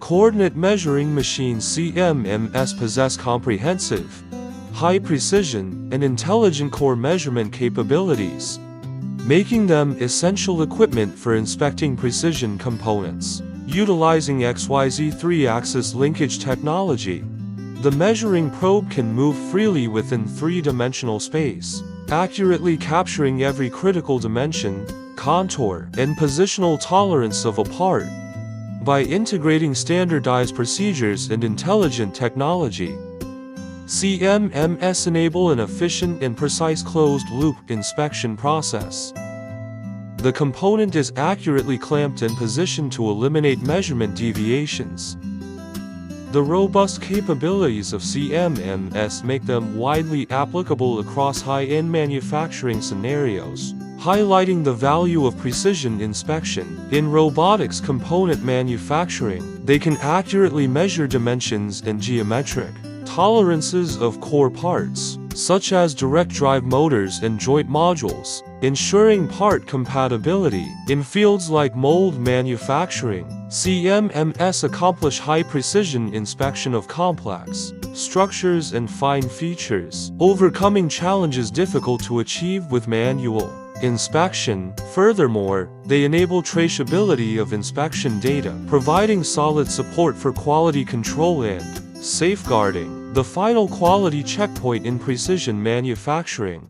Coordinate measuring machines CMMs possess comprehensive, high precision, and intelligent core measurement capabilities, making them essential equipment for inspecting precision components. Utilizing XYZ 3-axis linkage technology, the measuring probe can move freely within three-dimensional space, accurately capturing every critical dimension, contour, and positional tolerance of a part. By integrating standardized procedures and intelligent technology, CMMs enable an efficient and precise closed-loop inspection process. The component is accurately clamped and positioned to eliminate measurement deviations. The robust capabilities of CMMs make them widely applicable across high-end manufacturing scenarios, highlighting the value of precision inspection. In robotics component manufacturing, they can accurately measure dimensions and geometric tolerances of core parts, such as direct drive motors and joint modules, ensuring part compatibility. In fields like mold manufacturing, CMMs accomplish high-precision inspection of complex structures and fine features, overcoming challenges difficult to achieve with manual inspection. Furthermore, they enable traceability of inspection data, providing solid support for quality control and safeguarding the final quality checkpoint in precision manufacturing.